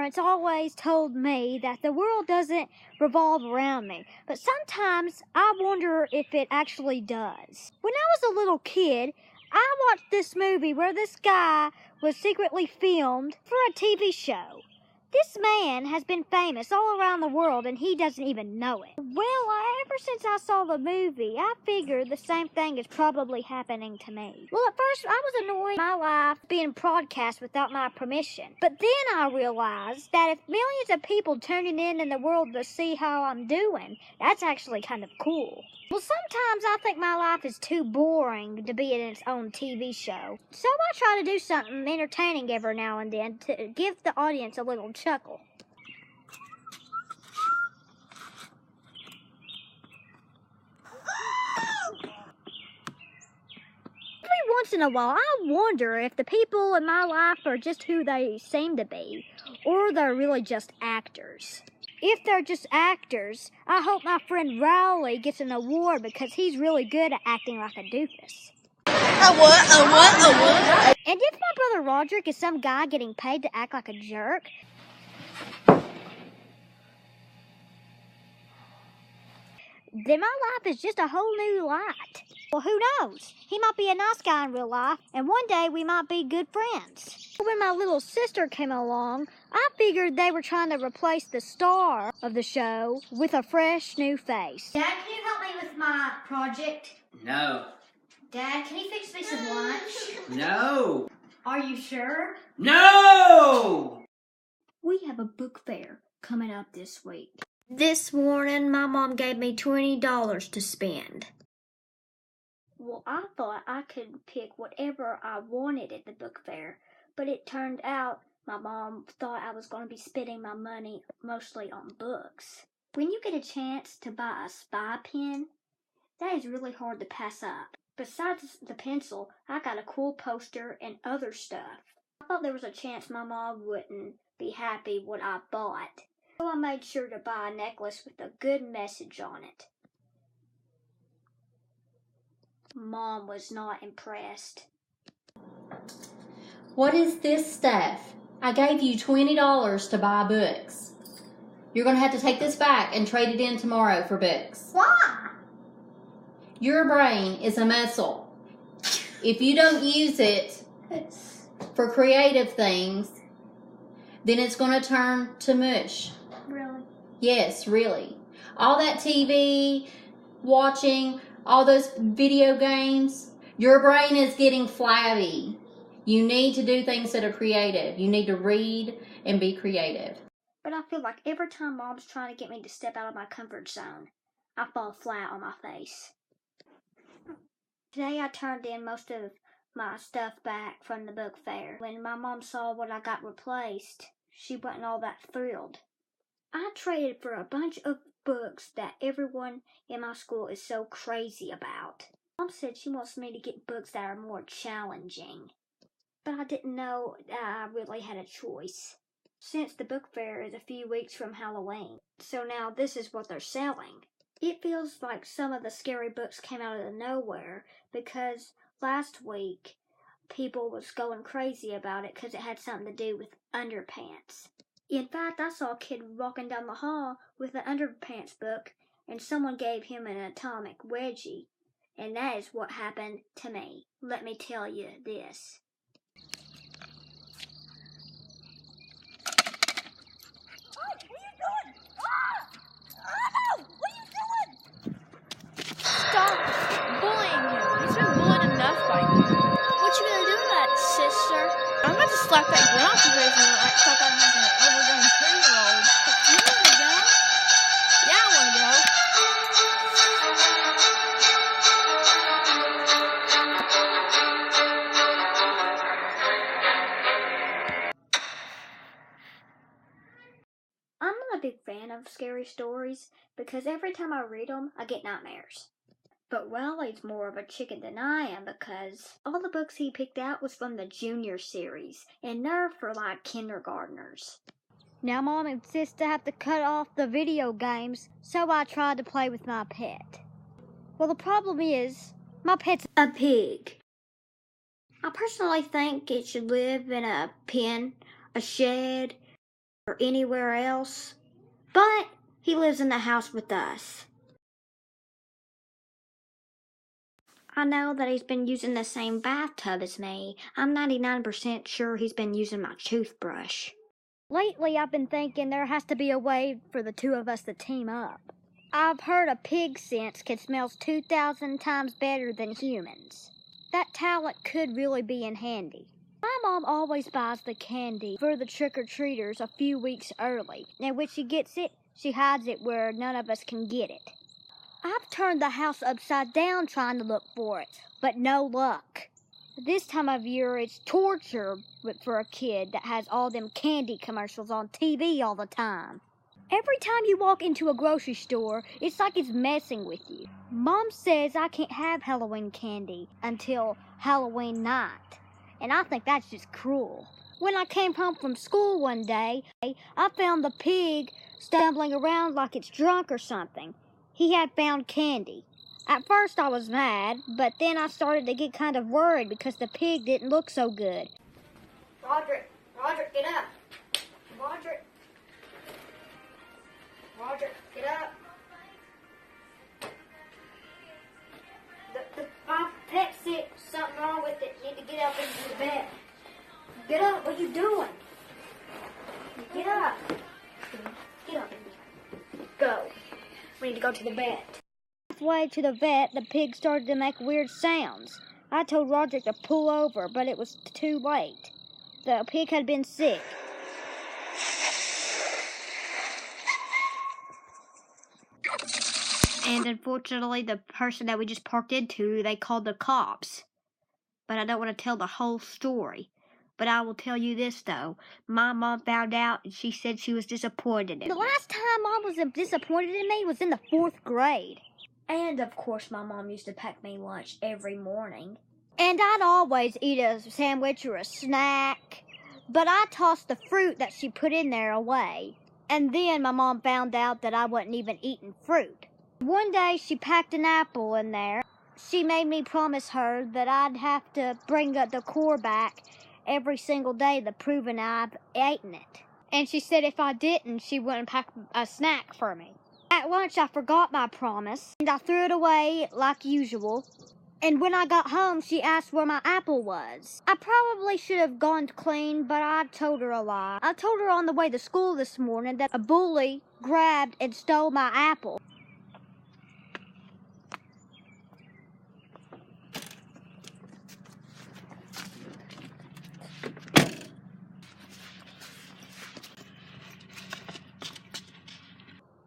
parents always told me that the world doesn't revolve around me, but sometimes I wonder if it actually does. When I was a little kid, I watched this movie where this guy was secretly filmed for a TV show. This man has been famous all around the world and he doesn't even know it. Well, ever since I saw the movie, I figured the same thing is probably happening to me. Well, at first I was annoyed my life being broadcast without my permission. But then I realized that if millions of people tuning in the world to see how I'm doing, that's actually kind of cool. Well, sometimes I think my life is too boring to be in its own TV show. So I try to do something entertaining every now and then to give the audience a little chuckle. Every once in a while, I wonder if the people in my life are just who they seem to be, or they're really just actors. If they're just actors, I hope my friend Rowley gets an award because he's really good at acting like a doofus. A what? And if my brother Roderick is some guy getting paid to act like a jerk, then my life is just a whole new light. Well, who knows? He might be a nice guy in real life, and one day we might be good friends. When my little sister came along, I figured they were trying to replace the star of the show with a fresh new face. Dad, can you help me with my project? No. Dad, can you fix me some lunch? No. Are you sure? No! We have a book fair coming up this week. This morning, my mom gave me $20 to spend. Well, I thought I could pick whatever I wanted at the book fair, but it turned out my mom thought I was going to be spending my money mostly on books. When you get a chance to buy a spy pen, that is really hard to pass up. Besides the pencil, I got a cool poster and other stuff. I thought there was a chance my mom wouldn't be happy what I bought. So I made sure to buy a necklace with a good message on it. Mom was not impressed. What is this stuff? I gave you $20 to buy books. You're going to have to take this back and trade it in tomorrow for books. Why? Your brain is a muscle. If you don't use it for creative things, then it's going to turn to mush. Really? Yes, really. All that TV, watching, all those video games, your brain is getting flabby. You need to do things that are creative. You need to read and be creative. But I feel like every time Mom's trying to get me to step out of my comfort zone, I fall flat on my face. Today I turned in most of my stuff back from the book fair. When my mom saw what I got replaced, she wasn't all that thrilled. I traded for a bunch of books that everyone in my school is so crazy about. Mom said she wants me to get books that are more challenging. But I didn't know that I really had a choice. Since the book fair is a few weeks from Halloween, so now this is what they're selling. It feels like some of the scary books came out of nowhere because last week people was going crazy about it because it had something to do with underpants. In fact, I saw a kid walking down the hall with an underpants book and someone gave him an atomic wedgie. And that is what happened to me. Let me tell you this. Stop bullying him. He's been bullied enough by you. What you gonna do about it, sister? I'm about to slap that grin off your face and stop that like an overgrown 2-year-old. You wanna go? Yeah, I want to go. I'm not a big fan of scary stories because every time I read them, I get nightmares. But Riley's more of a chicken than I am because all the books he picked out was from the junior series, and they're for like kindergartners. Now Mom insists to have to cut off the video games, so I tried to play with my pet. Well, the problem is, my pet's a pig. I personally think it should live in a pen, a shed, or anywhere else. But he lives in the house with us. I know that he's been using the same bathtub as me. I'm 99% sure he's been using my toothbrush. Lately, I've been thinking there has to be a way for the two of us to team up. I've heard a pig scent can smell 2,000 times better than humans. That talent could really be in handy. My mom always buys the candy for the trick-or-treaters a few weeks early. And when she gets it, she hides it where none of us can get it. I've turned the house upside down trying to look for it, but no luck. This time of year, it's torture for a kid that has all them candy commercials on TV all the time. Every time you walk into a grocery store, it's like it's messing with you. Mom says I can't have Halloween candy until Halloween night, and I think that's just cruel. When I came home from school one day, I found the pig stumbling around like it's drunk or something. He had found candy. At first I was mad, but then I started to get kind of worried because the pig didn't look so good. Roderick, get up. Roderick, get up. My pet's sick. Something wrong with it. You need to get up into the bed. Get up. What are you doing? Get up. Get up. Go. We need to go to the vet. Halfway to the vet, the pig started to make weird sounds. I told Roderick to pull over, but it was too late. The pig had been sick. And unfortunately, the person that we just parked into, they called the cops. But I don't want to tell the whole story. But I will tell you this, though. My mom found out, and she said she was disappointed in me. The last time Mom was disappointed in me was in the 4th grade. And, of course, my mom used to pack me lunch every morning. And I'd always eat a sandwich or a snack. But I tossed the fruit that she put in there away. And then my mom found out that I wasn't even eating fruit. One day, she packed an apple in there. She made me promise her that I'd have to bring the core back every single day to prove I've eaten it. And she said if I didn't, she wouldn't pack a snack for me. At lunch, I forgot my promise, and I threw it away like usual. And when I got home, she asked where my apple was. I probably should have gone clean, but I told her a lie. I told her on the way to school this morning that a bully grabbed and stole my apple.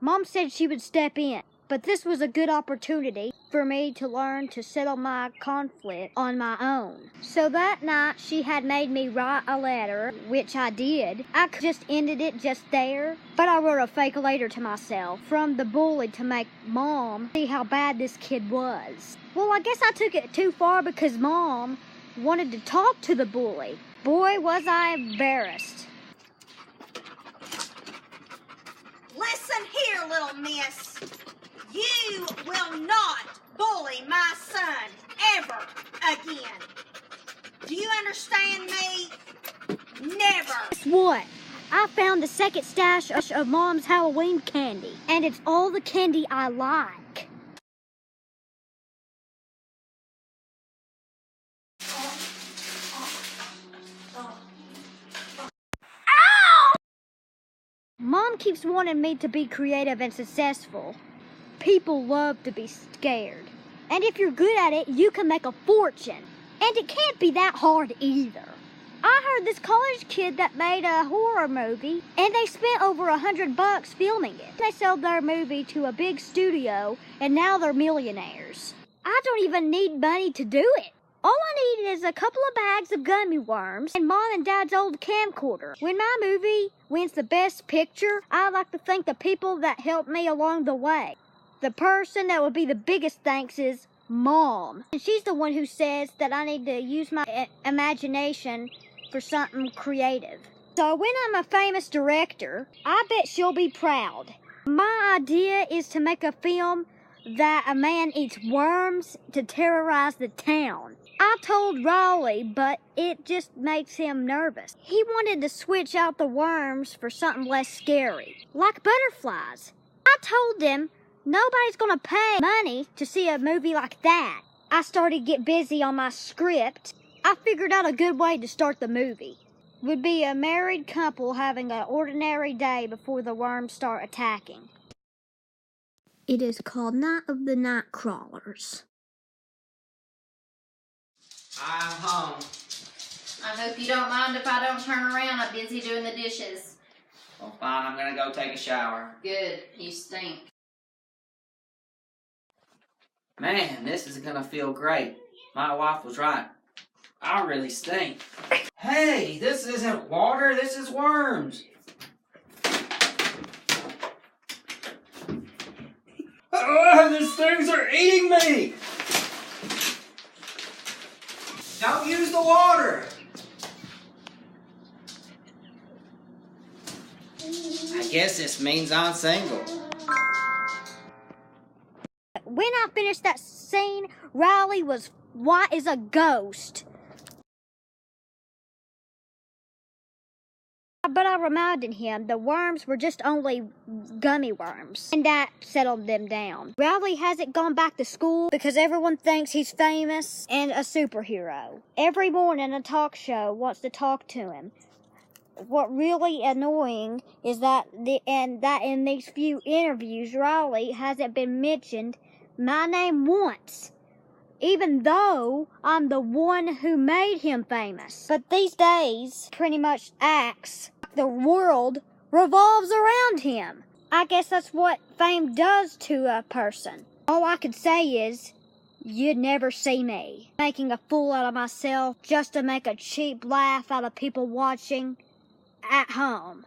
Mom said she would step in, but this was a good opportunity for me to learn to settle my conflict on my own. So that night, she had made me write a letter, which I did. I could just ended it just there, but I wrote a fake letter to myself from the bully to make Mom see how bad this kid was. Well, I guess I took it too far because Mom wanted to talk to the bully. Boy, was I embarrassed. Listen here, little miss. You will not bully my son ever again. Do you understand me? Never. Guess what? I found the second stash of Mom's Halloween candy, and it's all the candy I like. Mom keeps wanting me to be creative and successful. People love to be scared. And if you're good at it, you can make a fortune. And it can't be that hard either. I heard this college kid that made a horror movie, and they spent over $100 filming it. They sold their movie to a big studio, and now they're millionaires. I don't even need money to do it. All I need is a couple of bags of gummy worms and Mom and Dad's old camcorder. When my movie wins the best picture, I like to thank the people that helped me along the way. The person that would be the biggest thanks is Mom. And she's the one who says that I need to use my imagination for something creative. So when I'm a famous director, I bet she'll be proud. My idea is to make a film that a man eats worms to terrorize the town. I told Raleigh, but it just makes him nervous. He wanted to switch out the worms for something less scary, like butterflies. I told him nobody's gonna pay money to see a movie like that. I started to get busy on my script. I figured out a good way to start the movie. Would be a married couple having an ordinary day before the worms start attacking. It is called Night of the Night Crawlers. I'm home. I hope you don't mind if I don't turn around. I'm busy doing the dishes. Well, fine, I'm gonna go take a shower. Good. You stink. Man, this is gonna feel great. My wife was right. I really stink. Hey, this isn't water, this is worms. These things are eating me! Don't use the water! I guess this means I'm single. When I finished that scene, Riley was white as a ghost. But I reminded him the worms were just only gummy worms, and that settled them down. Riley hasn't gone back to school because everyone thinks he's famous and a superhero. Every morning a talk show wants to talk to him. What really annoying is that in these few interviews, Riley hasn't been mentioned my name once, even though I'm the one who made him famous. But these days, pretty much acts like the world revolves around him. I guess that's what fame does to a person. All I could say is, you'd never see me making a fool out of myself just to make a cheap laugh out of people watching at home.